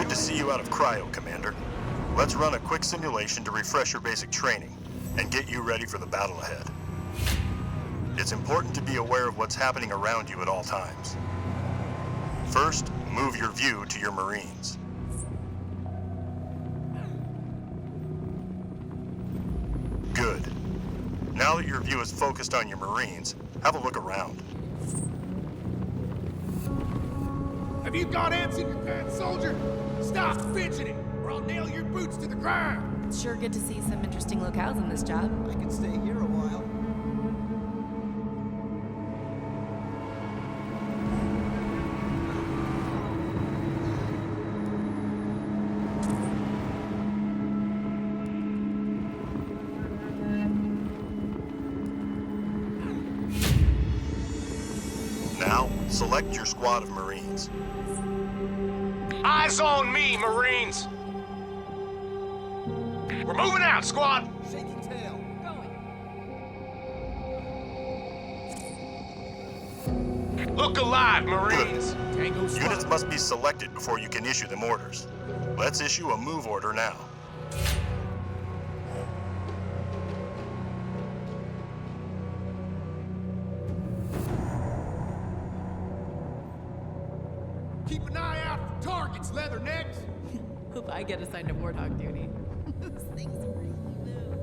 To see you out of cryo, Commander. Let's run a quick simulation to refresh your basic training and get you ready for the battle ahead. It's important to be aware of what's happening around you at all times. First, move your view to your Marines. Good. Now that your view is focused on your Marines, have a look around. Have you got ants in your pants, soldier? Stop fidgeting, or I'll nail your boots to the ground! It's sure good to see some interesting locales in this job. I could stay here a while. Now, select your squad of Marines. Eyes on me, Marines! We're moving out, squad! Shaky tail. Look alive, Marines! Tango squad. Units must be selected before you can issue them orders. Let's issue a move order now. Keep an eye out for targets, Leathernecks! Hope I get assigned to Warthog duty. Those things really move.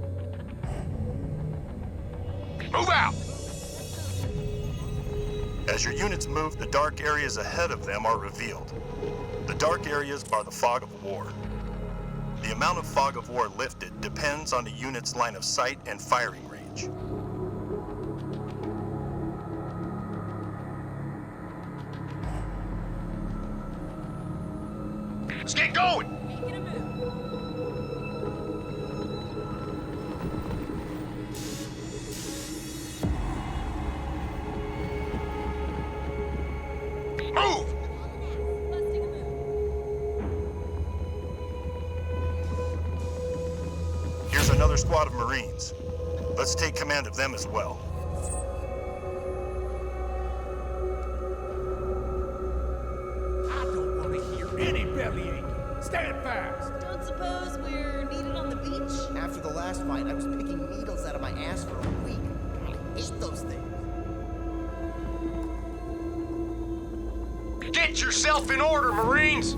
Move out! As your units move, the dark areas ahead of them are revealed. The dark areas are the fog of war. The amount of fog of war lifted depends on the unit's line of sight and firing range. Let's get going! Making a move. Move! Busting a move. Here's another squad of Marines. Let's take command of them as well. I don't want to hear any bellyaching. Stand fast! Don't suppose we're needed on the beach? After the last fight, I was picking needles out of my ass for a week. I hate those things. Get yourself in order, Marines!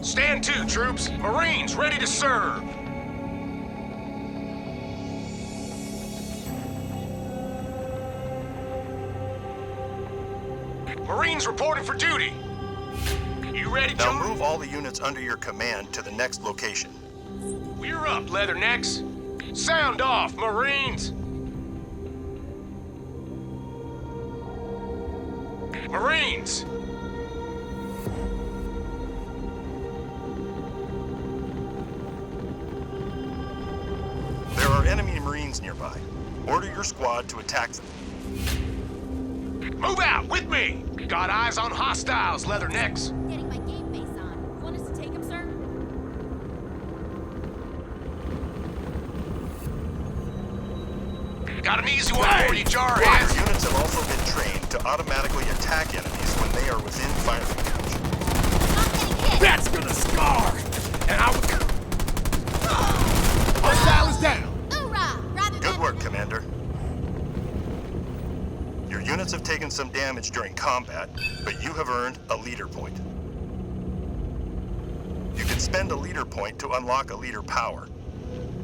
Stand to, troops. Marines ready to serve. Marines reporting for duty. You ready, Now John? move all the units under your command to the next location. We're up, Leathernecks. Sound off, Marines. Marines! There are enemy Marines nearby. Order your squad to attack them. Move out with me! Got eyes on hostiles, Leathernecks. Getting my game face on. Want us to take him, sir? Got an easy one for you, Your jarheads. units have also been trained to automatically attack enemies when they are within firing range. Not getting hit! That's gonna scar! And I would... Hostile is down! Hoorah! Rather Good than... work, Commander. Your units have taken some damage during combat, but you have earned a leader point. You can spend a leader point to unlock a leader power.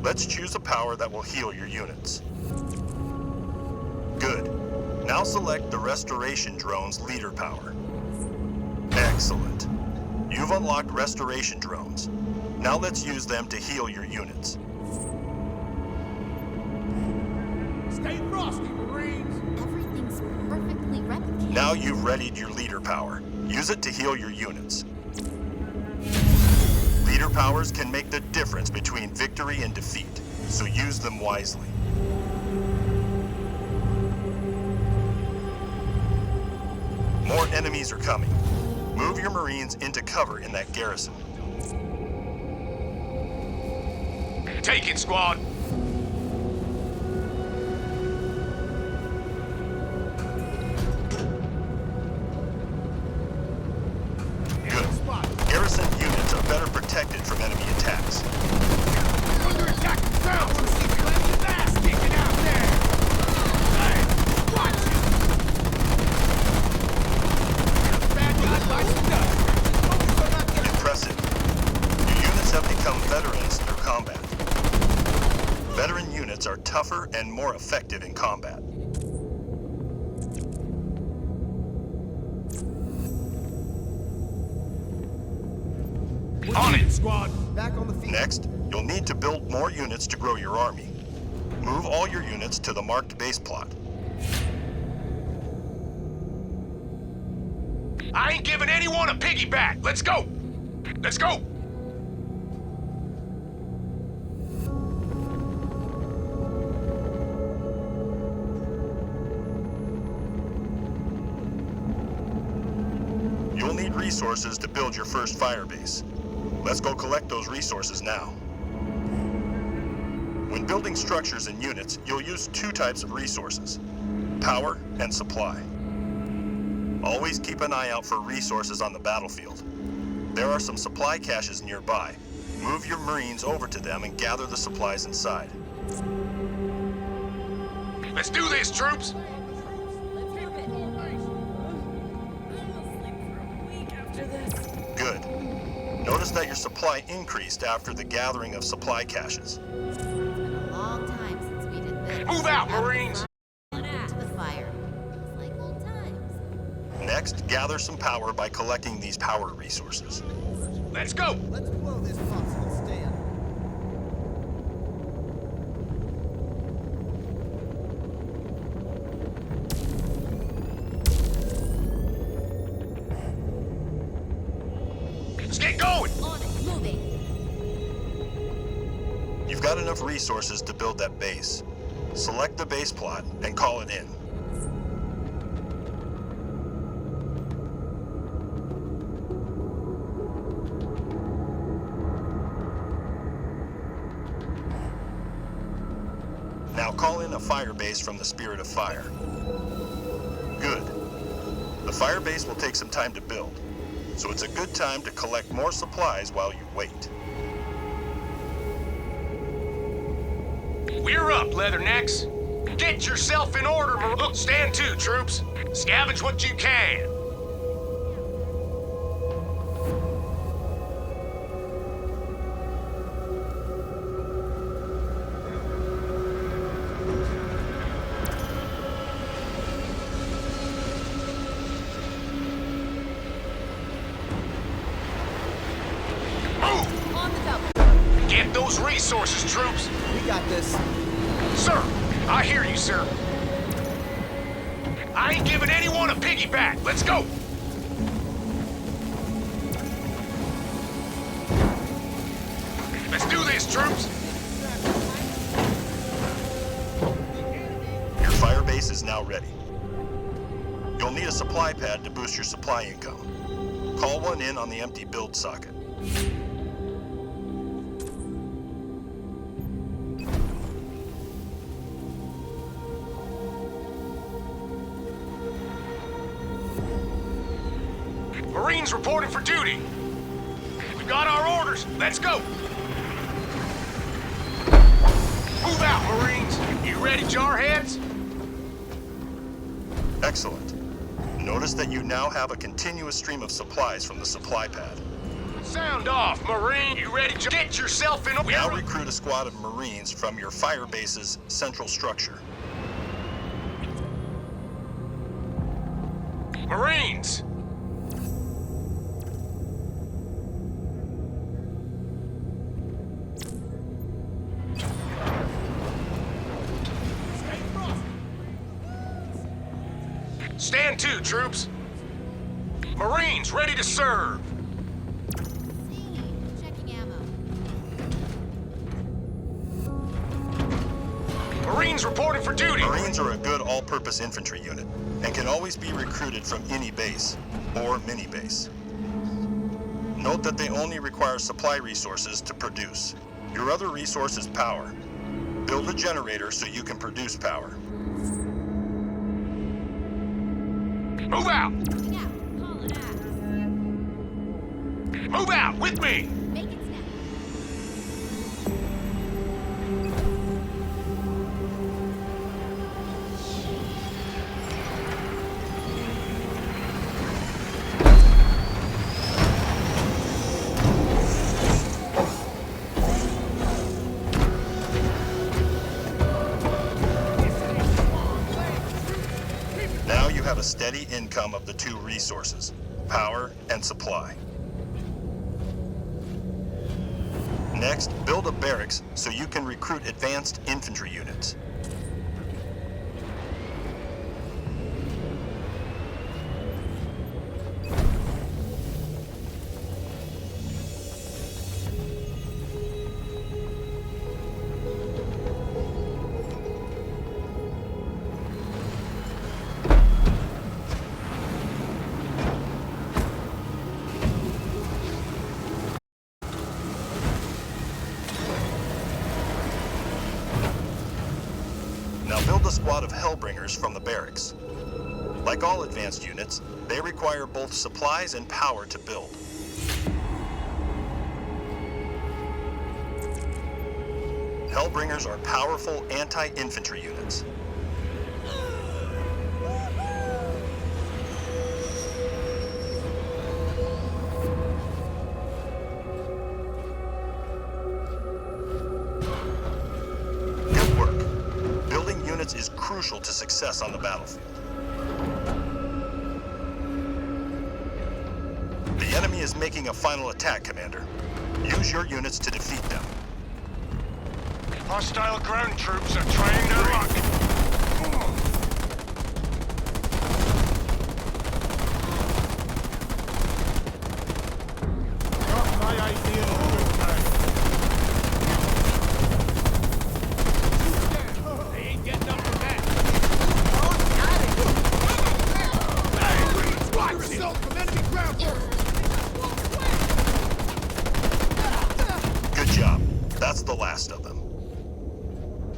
Let's choose a power that will heal your units. Good. Now select the Restoration Drone's leader power. Excellent. You've unlocked Restoration Drones. Now let's use them to heal your units. Stay frosty, Marines! Everything's perfectly replicated. Now you've readied your leader power. Use it to heal your units. Leader powers can make the difference between victory and defeat, so use them wisely. More enemies are coming. Move your Marines into cover in that garrison. Take it, squad. Good. Garrison units are better protected from enemy attacks. Under attack themselves! I see plenty of ass kicking out there! Hey, watch it! Bad guy bites the dust! Focus on not getting... Impressive. Your units have become veterans through combat. Veteran units are tougher and more effective in combat. On it. Squad! Back on the field. Next, you'll need to build more units to grow your army. Move all your units to the marked base plot. I ain't giving anyone a piggyback. Let's go. Let's go. You'll need resources to build your first fire base. Let's go collect those resources now. When building structures and units, you'll use two types of resources: power and supply. Always keep an eye out for resources on the battlefield. There are some supply caches nearby. Move your Marines over to them and gather the supplies inside. Let's do this, troops. Good. Notice that your supply increased after the gathering of supply caches. It's been a long time since we did this. Move out, Marines. Into the fire. It's like old times. Next, gather some power by collecting these power resources. Let's go. Let's blow this popsicle stand. Let's get going. On it, moving. You've got enough resources to build that base. Select the base plot and call it in. Now call in a fire base from the Spirit of Fire. Good. The fire base will take some time to build, so it's a good time to collect more supplies while you wait. We're up, Leathernecks. Get yourself in order, Look, stand to, troops. Scavenge what you can. Move! On the double. Get those resources, troops. We got this. Sir, I hear you, sir. I ain't giving anyone a piggyback. Let's go. Let's do this, troops. Your fire base is now ready. You'll need a supply pad to boost your supply income. Call one in on the empty build socket. Marines reporting for duty. We've got our orders. Let's go. Move out, Marines. You ready, jarheads? Excellent. Notice that you now have a continuous stream of supplies from the supply pad. Sound off, Marine. You ready to get yourself in order? Now recruit a squad of Marines from your fire base's central structure. Marines! Stand to, troops. Marines ready to serve. Checking ammo. Marines reporting for duty. Marines are a good all-purpose infantry unit and can always be recruited from any base or mini-base. Note that they only require supply resources to produce. Your other resource is power. Build a generator so you can produce power. Move out! Moving out. Call it out. Move out with me! Make it snap. Now you have a steady income of the two resources, power and supply. Next, build a barracks so you can recruit advanced infantry units. Now build a squad of Hellbringers from the barracks. Like all advanced units, they require both supplies and power to build. Hellbringers are powerful anti-infantry units. Good work. Building units is crucial to success on the battlefield. The enemy is making a final attack, Commander. Use your units to defeat them. Hostile ground troops are trying their luck. Not my idea of a good time. They ain't getting up from that. Hey, squad result from enemy ground force. Good job. That's the last of them.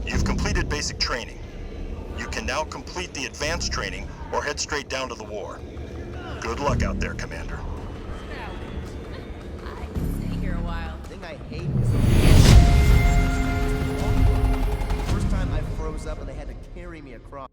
You've completed basic training. You can now complete the advanced training or head straight down to the war. Good luck out there, Commander. I can stay here a while. The thing I hate is first time I froze up and they had to carry me across.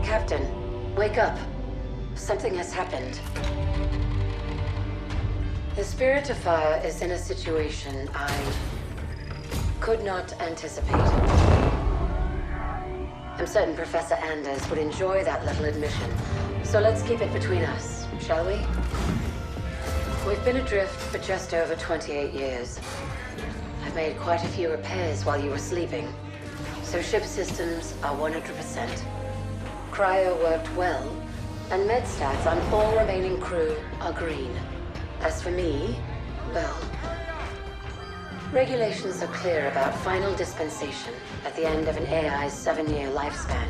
Captain, wake up. Something has happened. The Spirit of Fire is in a situation I could not anticipate. I'm certain Professor Anders would enjoy that little admission. So let's keep it between us, shall we? We've been adrift for just over 28 years. I've made quite a few repairs while you were sleeping. So ship systems are 100%. Cryo worked well, and med stats on all remaining crew are green. As for me, well, Regulations are clear about final dispensation at the end of an AI's 7-year lifespan.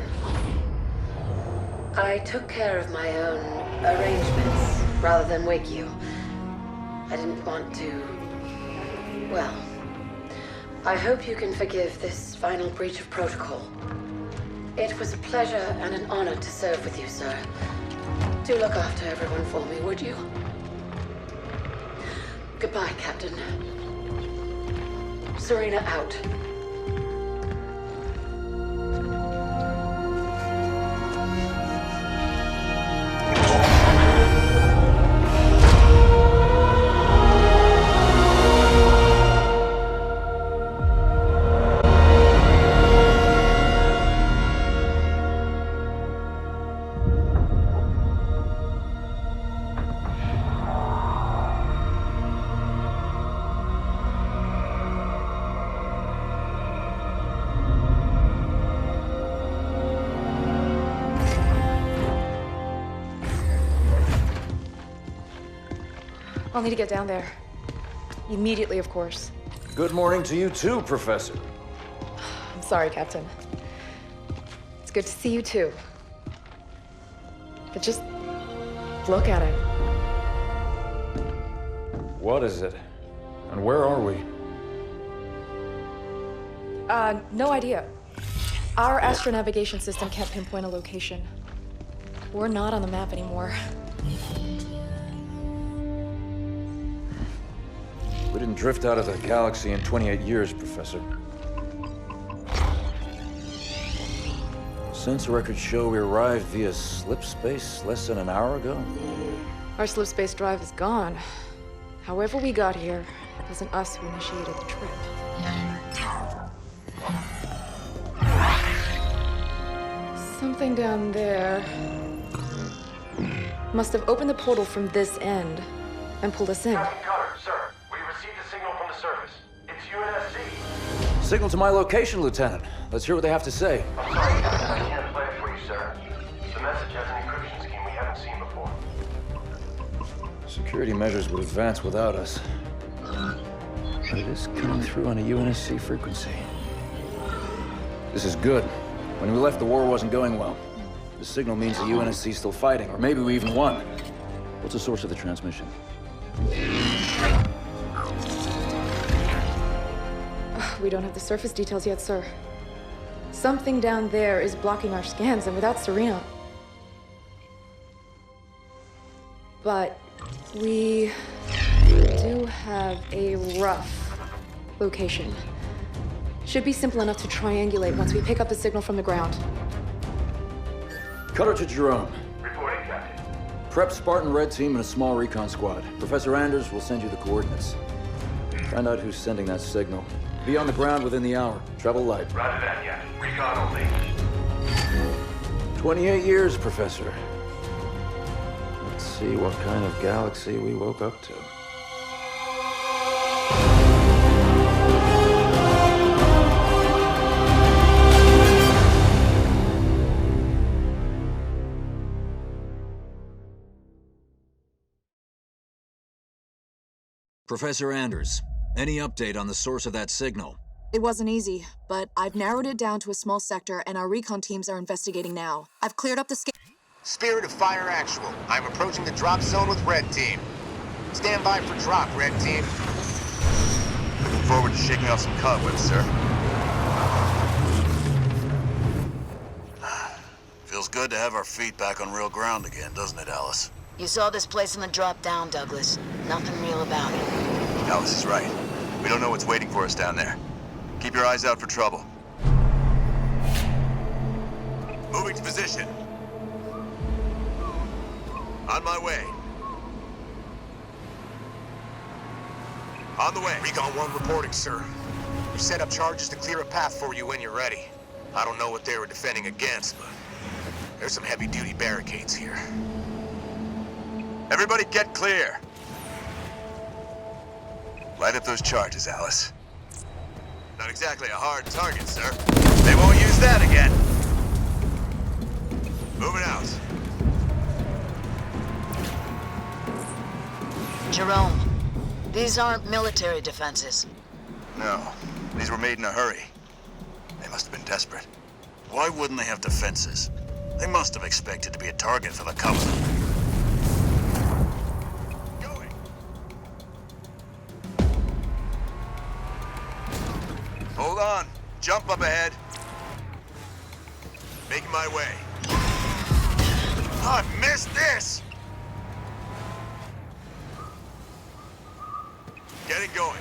I took care of my own arrangements rather than wake you. I didn't want to... Well, I hope you can forgive this final breach of protocol. It was a pleasure and an honor to serve with you, sir. Do look after everyone for me, would you? Goodbye, Captain. Serena out. I'll need to get down there. Immediately, of course. Good morning to you too, Professor. I'm sorry, Captain. It's good to see you too. But just look at it. What is it? And where are we? No idea. Our astronavigation system can't pinpoint a location. We're not on the map anymore. We didn't drift out of the galaxy in 28 years, Professor. Sensor records show we arrived via slip space less than an hour ago. Our slip space drive is gone. However we got here, it wasn't us who initiated the trip. Something down there must have opened the portal from this end and pulled us in. Captain Cutter, sir, we received a signal from the surface. It's UNSC. Signal to my location, Lieutenant. Let's hear what they have to say. I'm sorry, I can't play it for you, sir. The message has an encryption scheme we haven't seen before. Security measures would advance without us. But it is coming through on a UNSC frequency. This is good. When we left, the war wasn't going well. The signal means the UNSC's still fighting, or maybe we even won. What's the source of the transmission? We don't have the surface details yet, sir. Something down there is blocking our scans, and without Serena... But we do have a rough location. Should be simple enough to triangulate once we pick up the signal from the ground. Cutter to Jerome. Reporting, Captain. Prep Spartan Red Team and a small recon squad. Professor Anders will send you the coordinates. Find out who's sending that signal. Be on the ground within the hour. Travel light. Roger that, yes. Recon only. 28 years, Professor. Let's see what kind of galaxy we woke up to. Professor Anders, any update on the source of that signal? It wasn't easy, but I've narrowed it down to a small sector, and our recon teams are investigating now. I've cleared up the Spirit of Fire Actual. I'm approaching the drop zone with Red Team. Stand by for drop, Red Team. Looking forward to shaking off some cobwebs, sir. Feels good to have our feet back on real ground again, doesn't it, Alice? You saw this place in the drop down, Douglas. Nothing real about it. Alice is right. We don't know what's waiting for us down there. Keep your eyes out for trouble. Moving to position. On my way. On the way. Recon 1 reporting, sir. We set up charges to clear a path for you when you're ready. I don't know what they were defending against, but there's some heavy-duty barricades here. Everybody get clear. Light up those charges, Alice. Not exactly a hard target, sir. They won't use that again. Moving out. Jerome, these aren't military defenses. No. These were made in a hurry. They must have been desperate. Why wouldn't they have defenses? They must have expected to be a target for the Covenant. Going! Hold on. Jump up ahead. Making my way. I missed this! Getting going.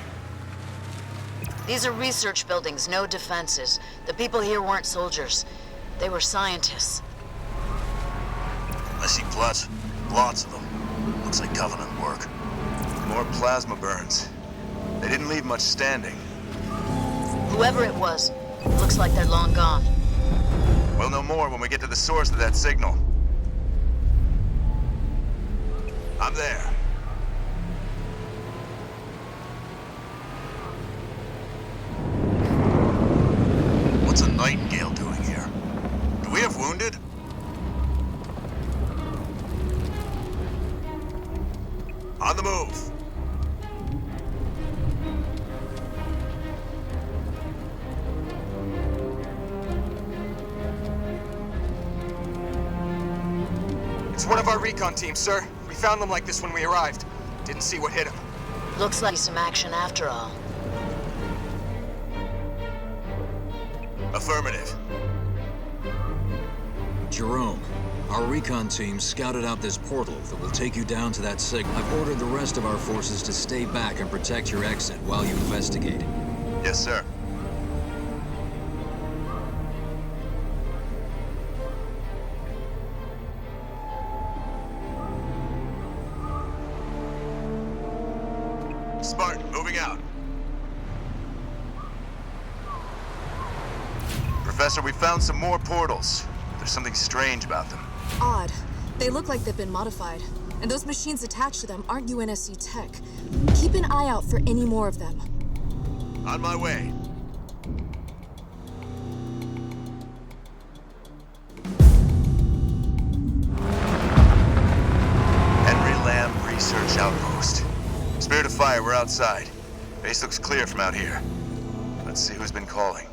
These are research buildings, no defenses. The people here weren't soldiers. They were scientists. I see plots. Lots of them. Looks like Covenant work. More plasma burns. They didn't leave much standing. Whoever it was, looks like they're long gone. We'll know more when we get to the source of that signal. I'm there. What's a Nightingale doing here? Do we have wounded? On the move. It's one of our recon teams, sir. We found them like this when we arrived. Didn't see what hit them. Looks like some action after all. Affirmative. Jerome, our recon team scouted out this portal that will take you down to that signal. I've ordered the rest of our forces to stay back and protect your exit while you investigate. Yes, sir. Spartan, moving out. Professor, we found some more portals. There's something strange about them. Odd. They look like they've been modified. And those machines attached to them aren't UNSC tech. Keep an eye out for any more of them. On my way. Henry Lamb Research Outpost. Spirit of Fire, we're outside. Base looks clear from out here. Let's see who's been calling.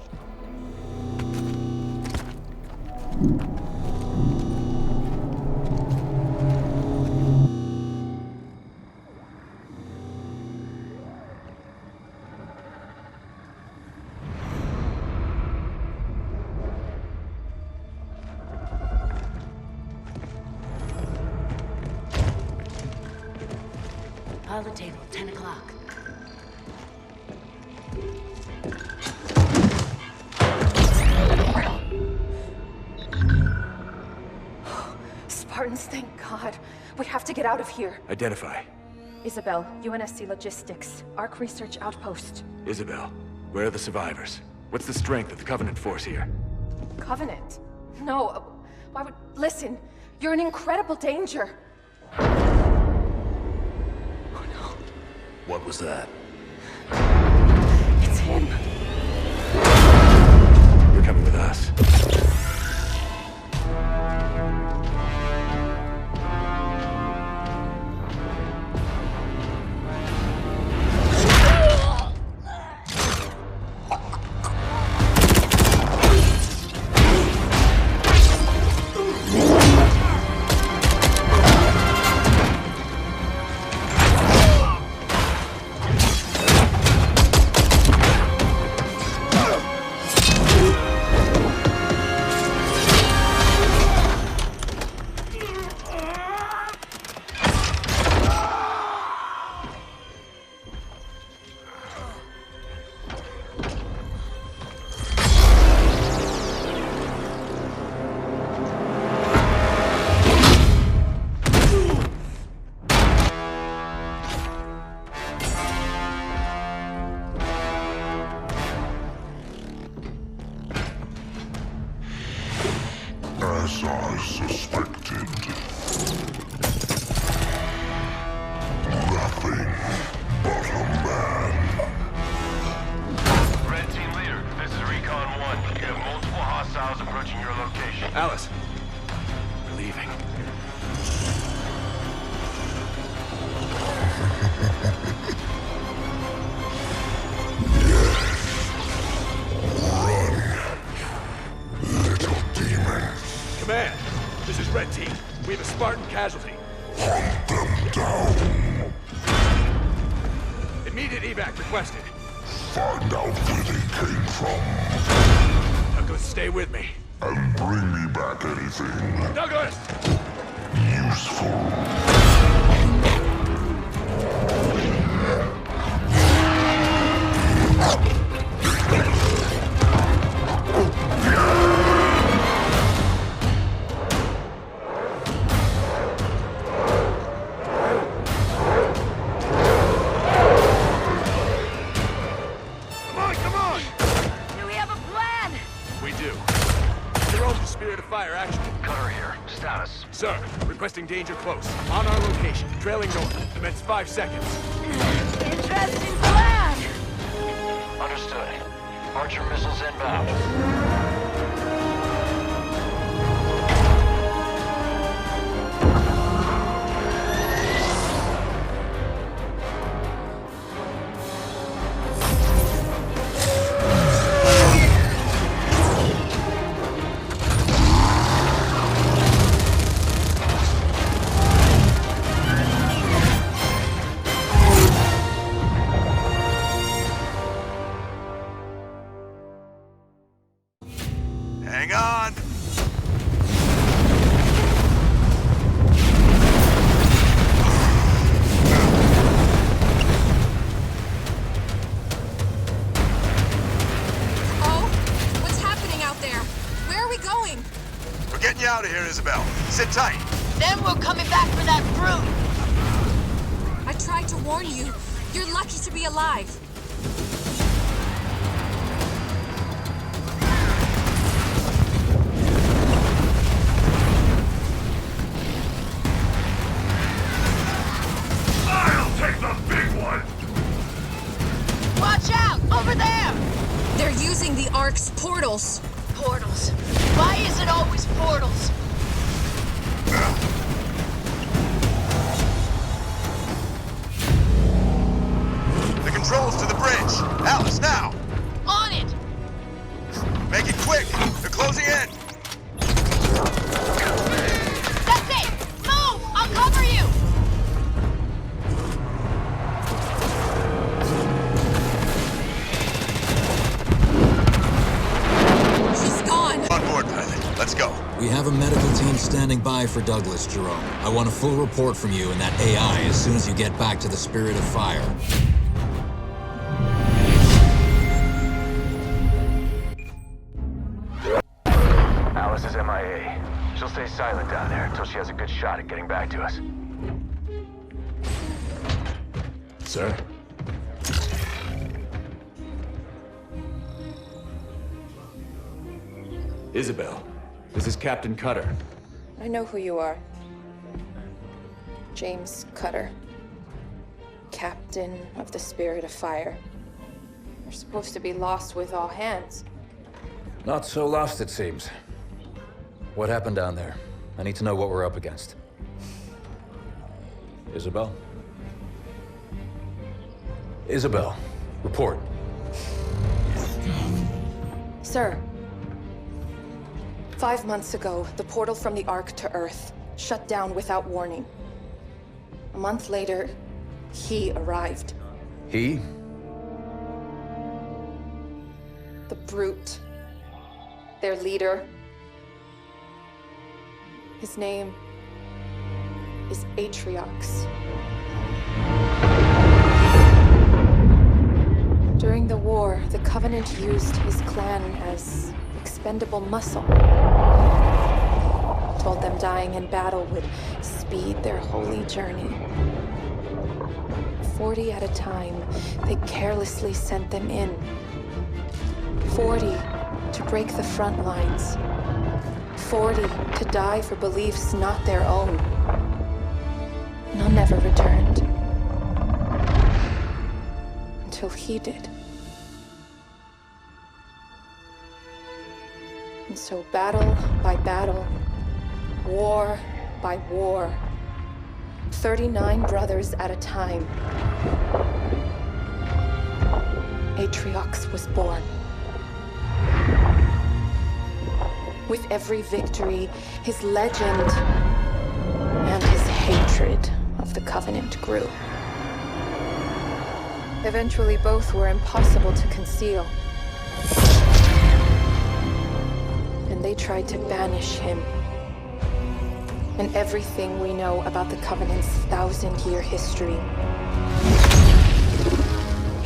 Pilot table, 10 o'clock. Spartans, thank God. We have to get out of here. Identify. Isabel, UNSC Logistics, Arc Research Outpost. Isabel, where are the survivors? What's the strength of the Covenant force here? Covenant? No. Why would... Listen, you're in incredible danger. What was that? It's him. You're coming with us. We have a Spartan casualty. Hunt them down. Immediate evac requested. Find out where they came from. Douglas, stay with me. And bring me back anything Douglas! useful. Come on! Do we have a plan? We do. Jerome, the Spirit of Fire, action. Cutter here. Status. Sir, requesting danger close. On our location. Trailing north. Commence 5 seconds. Interesting plan. Understood. Archer missiles inbound. Hang on! Oh, what's happening out there? Where are we going? We're getting you out of here, Isabel. Sit tight. Then we're coming back for that brute. I tried to warn you. You're lucky to be alive. I'll take the big one! Watch out! Over there! They're using the Ark's portals. Portals. Why is it always portals? The controls to the bridge. Alice, now! On it! Make it quick! They're closing in! That's it! Move! I'll cover you! She's gone. On board, pilot. Let's go. We have a medical team standing by for Douglas, Jerome. I want a full report from you and that AI as soon as you get back to the Spirit of Fire. Alice is MIA. She'll stay silent down there until she has a good shot at getting back to us. Sir? Isabel, this is Captain Cutter. I know who you are. James Cutter. Captain of the Spirit of Fire. You're supposed to be lost with all hands. Not so lost, it seems. What happened down there? I need to know what we're up against. Isabel? Isabel, report. Sir. 5 months ago, the portal from the Ark to Earth shut down without warning. A month later, he arrived. He? The Brute. Their leader. His name is Atriox. During the war, the Covenant used his clan as expendable muscle. Told them dying in battle would speed their holy journey. 40 at a time, they carelessly sent them in. 40 to break the front lines. 40 to die for beliefs not their own. None never returned. Until he did. And so battle by battle, war by war, 39 brothers at a time, Atriox was born. With every victory, his legend Covenant grew. Eventually, both were impossible to conceal. And they tried to banish him. And everything we know about the Covenant's 1,000-year history.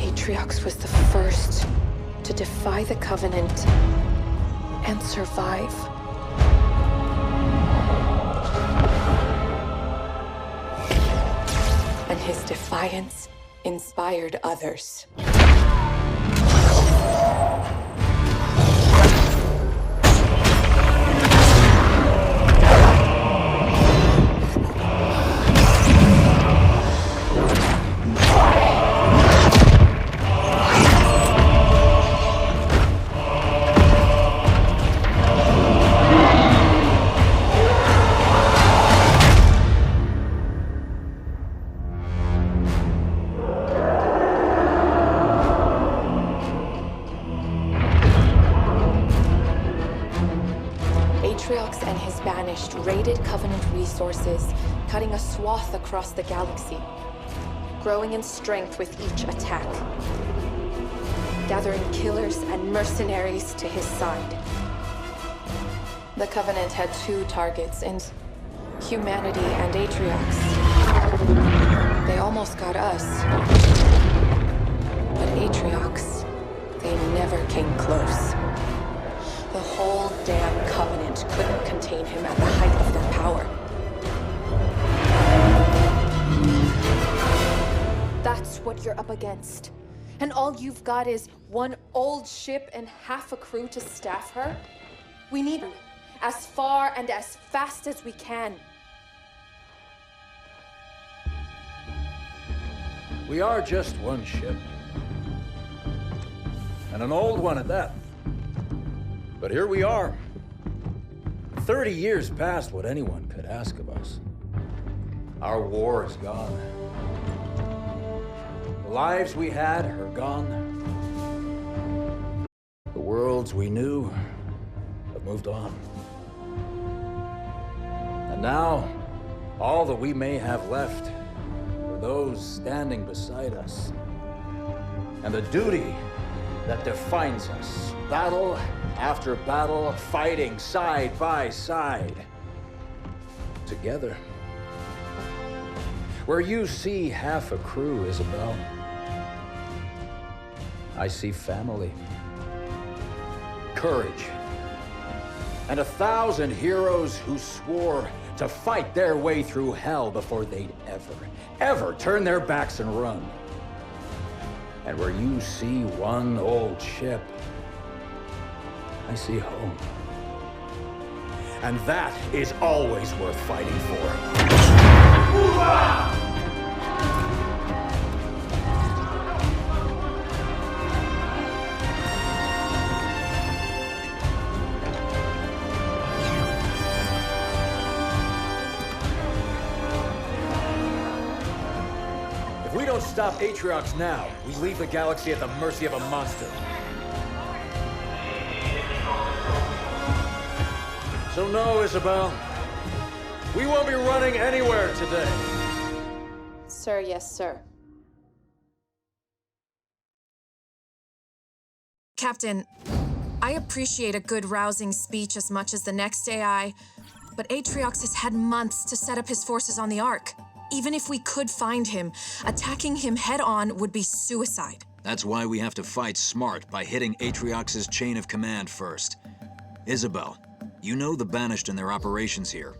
Atriox was the first to defy the Covenant and survive. And his defiance inspired others. Atriox and his Banished raided Covenant resources, cutting a swath across the galaxy, growing in strength with each attack, gathering killers and mercenaries to his side. The Covenant had two targets, and humanity and Atriox. They almost got us. But Atriox, they never came close. The whole damn Covenant couldn't contain him at the height of their power. That's what you're up against. And all you've got is one old ship and half a crew to staff her? We need them as far and as fast as we can. We are just one ship. And an old one at that. But here we are. 30 years past what anyone could ask of us. Our war is gone. The lives we had are gone. The worlds we knew have moved on. And now, all that we may have left are those standing beside us. And the duty that defines us. Battle after battle, fighting side by side. Together. Where you see half a crew, Isabel, I see family. Courage. And 1,000 heroes who swore to fight their way through hell before they'd ever turn their backs and run. And where you see one old ship, I see home. And that is always worth fighting for. If we don't stop Atriox now, we leave the galaxy at the mercy of a monster. So no, Isabel. We won't be running anywhere today. Sir, yes, sir. Captain, I appreciate a good rousing speech as much as the next AI, but Atriox has had months to set up his forces on the Ark. Even if we could find him, attacking him head-on would be suicide. That's why we have to fight smart by hitting Atriox's chain of command first. Isabel, you know the Banished and their operations here.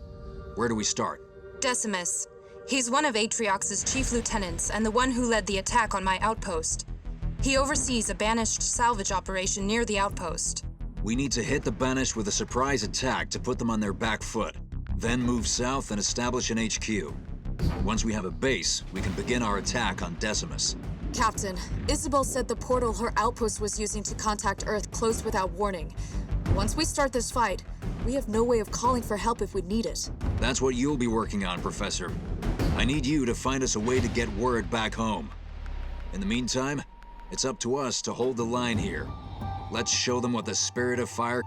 Where do we start? Decimus. He's one of Atriox's chief lieutenants and the one who led the attack on my outpost. He oversees a Banished salvage operation near the outpost. We need to hit the Banished with a surprise attack to put them on their back foot. Then move south and establish an HQ. Once we have a base, we can begin our attack on Decimus. Captain, Isabel said the portal her outpost was using to contact Earth closed without warning. Once we start this fight, we have no way of calling for help if we need it. That's what you'll be working on, Professor. I need you to find us a way to get word back home. In the meantime, it's up to us to hold the line here. Let's show them what the Spirit of Fire